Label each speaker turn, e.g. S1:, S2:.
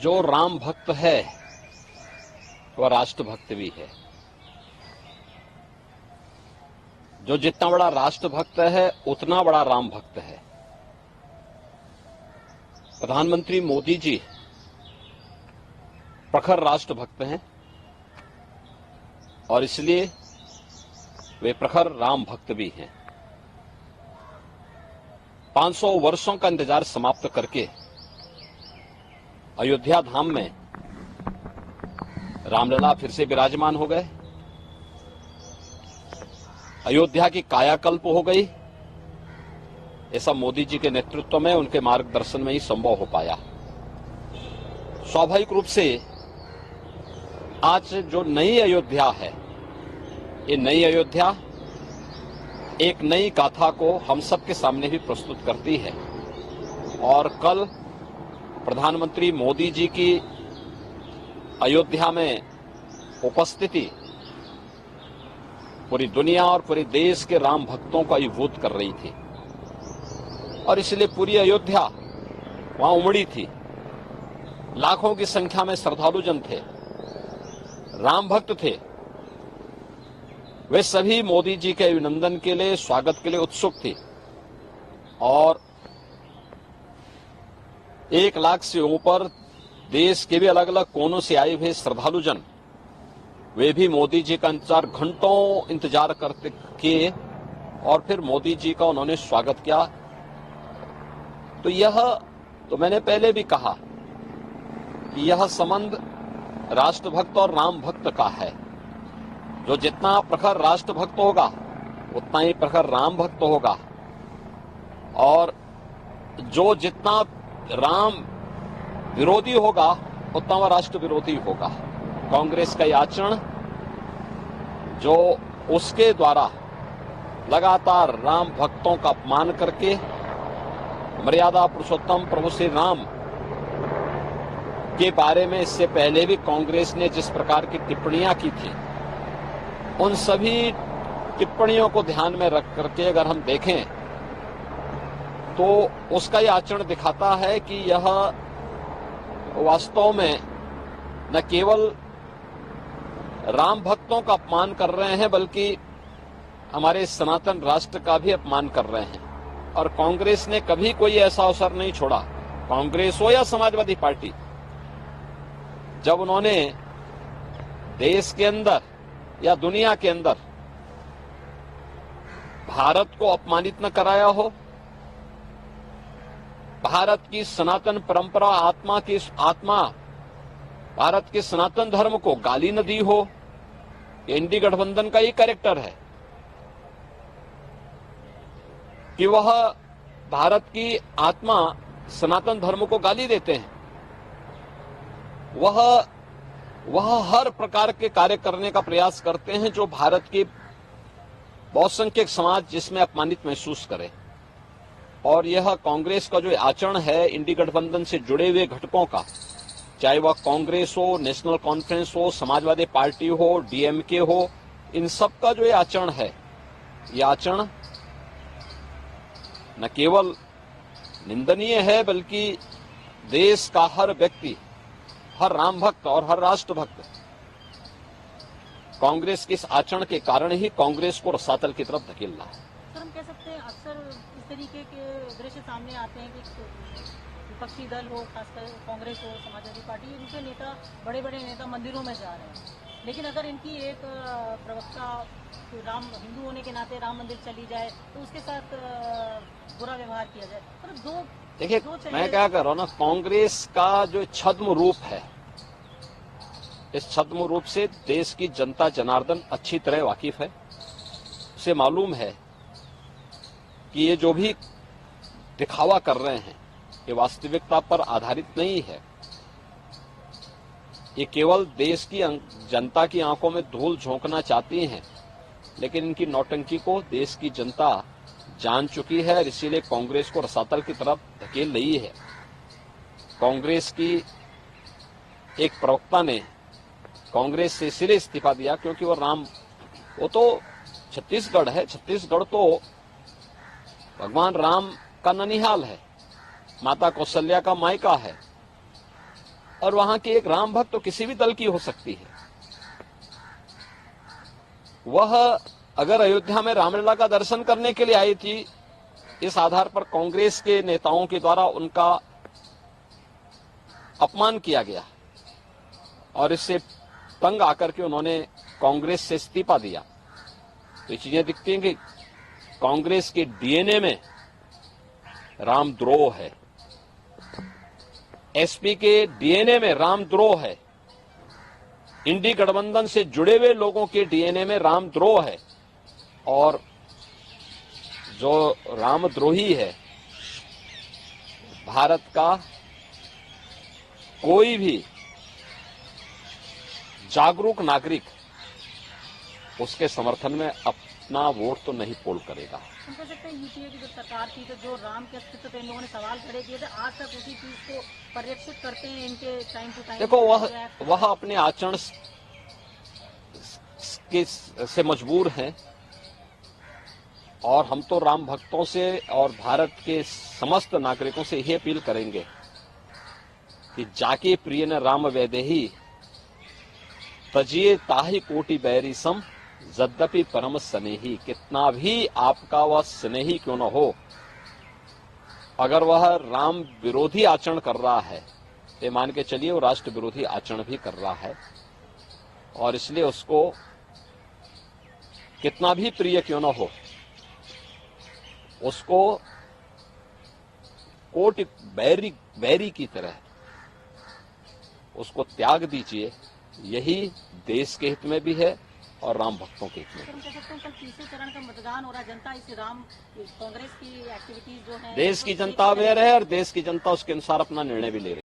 S1: जो राम भक्त है वह राष्ट्र भक्त भी है। जो जितना बड़ा राष्ट्र भक्त है उतना बड़ा राम भक्त है। प्रधानमंत्री मोदी जी प्रखर राष्ट्र भक्त हैं और इसलिए वे प्रखर राम भक्त भी हैं। 500 वर्षों का इंतजार समाप्त करके अयोध्या धाम में रामलला फिर से विराजमान हो गए। अयोध्या की कायाकल्प हो गई। ये सब मोदी जी के नेतृत्व में, उनके मार्गदर्शन में ही संभव हो पाया। स्वाभाविक रूप से आज जो नई अयोध्या है, ये नई अयोध्या एक नई गाथा को हम सबके सामने भी प्रस्तुत करती है। और कल प्रधानमंत्री मोदी जी की अयोध्या में उपस्थिति पूरी दुनिया और पूरे देश के राम भक्तों को अभिभूत कर रही थी और इसलिए पूरी अयोध्या वहां उमड़ी थी। लाखों की संख्या में श्रद्धालु जन थे, राम भक्त थे। वे सभी मोदी जी के अभिनंदन के लिए, स्वागत के लिए उत्सुक थे और 1 लाख से ऊपर देश के भी अलग अलग कोनों से आए हुए श्रद्धालु जन, वे भी मोदी जी का घंटों इंतजार करते किए और फिर मोदी जी का उन्होंने स्वागत किया। तो यह तो मैंने पहले भी कहा कि यह संबंध राष्ट्रभक्त और राम भक्त का है। जो जितना प्रखर राष्ट्रभक्त होगा उतना ही प्रखर राम भक्त होगा और जो जितना राम विरोधी होगा उतना वह राष्ट्र विरोधी होगा। कांग्रेस का यह आचरण जो उसके द्वारा लगातार राम भक्तों का अपमान करके मर्यादा पुरुषोत्तम प्रभु श्री राम के बारे में इससे पहले भी कांग्रेस ने जिस प्रकार की टिप्पणियां की थी, उन सभी टिप्पणियों को ध्यान में रख करके अगर हम देखें तो उसका यह आचरण दिखाता है कि यह वास्तव में न केवल राम भक्तों का अपमान कर रहे हैं बल्कि हमारे सनातन राष्ट्र का भी अपमान कर रहे हैं। और कांग्रेस ने कभी कोई ऐसा अवसर नहीं छोड़ा, कांग्रेस हो या समाजवादी पार्टी, जब उन्होंने देश के अंदर या दुनिया के अंदर भारत को अपमानित न कराया हो, भारत की सनातन परंपरा, आत्मा भारत के सनातन धर्म को गाली न दी हो। एनडी गठबंधन का ये कैरेक्टर है कि वह भारत की आत्मा सनातन धर्म को गाली देते हैं। वह हर प्रकार के कार्य करने का प्रयास करते हैं जो भारत के बहुसंख्यक समाज जिसमें अपमानित महसूस करे। और यह कांग्रेस का जो आचरण है इंडी गठबंधन से जुड़े हुए घटकों का, चाहे वह कांग्रेस हो, नेशनल कॉन्फ्रेंस हो, समाजवादी पार्टी हो, डीएमके हो, इन सब का जो आचरण है, यह आचरण न केवल निंदनीय है बल्कि देश का हर व्यक्ति, हर राम भक्त और हर राष्ट्र भक्त कांग्रेस के इस आचरण के कारण ही कांग्रेस को रसातल की तरफ धकेल रहा है।
S2: सर, हम कह सकते हैं अक्सर इस तरीके के दृश्य सामने आते हैं कि विपक्षी दल हो, खासकर कांग्रेस हो, समाजवादी पार्टी, इनके नेता, बड़े बड़े नेता मंदिरों में जा रहे हैं, लेकिन अगर इनकी एक प्रवक्ता राम हिंदू होने के नाते राम मंदिर चली जाए तो उसके साथ बुरा व्यवहार किया जाए। तो
S1: देखिए, मैं क्या कर रहा हूँ ना, कांग्रेस का जो छद्म रूप है, इस छद्म रूप से देश की जनता जनार्दन अच्छी तरह वाकिफ है। उसे मालूम है कि ये जो भी दिखावा कर रहे हैं ये वास्तविकता पर आधारित नहीं है। ये केवल देश की जनता की आंखों में धूल झोंकना चाहती हैं, लेकिन इनकी नौटंकी को देश की जनता जान चुकी है और इसीलिए कांग्रेस को रसातल की तरफ धकेल रही है। कांग्रेस की एक प्रवक्ता ने कांग्रेस से इसलिए इस्तीफा दिया क्योंकि वो तो छत्तीसगढ़ है, छत्तीसगढ़ तो भगवान राम का ननिहाल है, माता कौशल्या का मायका है और वहां की एक राम भक्त तो किसी भी दल की हो सकती है, वह अगर अयोध्या में रामलला का दर्शन करने के लिए आई थी, इस आधार पर कांग्रेस के नेताओं के द्वारा उनका अपमान किया गया और इससे तंग आकर के उन्होंने कांग्रेस से इस्तीफा दिया, तो ये चीजें दिखती हैं कि कांग्रेस के डीएनए में रामद्रोह है, एसपी के डीएनए में रामद्रोह है, इंडी गठबंधन से जुड़े हुए लोगों के डीएनए में रामद्रोह है। और जो रामद्रोही है, भारत का कोई भी जागरूक नागरिक उसके समर्थन में अपना वोट तो नहीं पोल करेगा।
S2: हम कह सकते हैं यूपीए की जो सरकार थी, तो जो राम के अस्तित्व पे इन लोगों ने सवाल खड़े किए थे, आज तक उसी चीज को परिरक्षित करते हैं इनके टाइम टू टाइम।
S1: देखो, वह अपने आचरण से मजबूर हैं और हम तो राम भक्तों से और भारत के समस्त नागरिकों से यही अपील करेंगे कि जाके प्रिय न राम वैदेही तजिए ताहि कोटि बैरी सम यद्यपि परम स्नेही। कितना भी आपका वह स्नेही क्यों न हो, अगर वह राम विरोधी आचरण कर रहा है, ये मान के चलिए वो राष्ट्र विरोधी आचरण भी कर रहा है, और इसलिए उसको कितना भी प्रिय क्यों न हो, उसको कोटि बैरी की तरह उसको त्याग दीजिए। यही देश के हित में भी है और राम भक्तों के हित में।
S2: हम कह सकते हैं कल तीसरे चरण का मतदान हो रहा है, जनता इस राम कांग्रेस की एक्टिविटीज जो है,
S1: देश की जनता अवेयर है और देश की जनता उसके अनुसार अपना निर्णय भी ले रही है।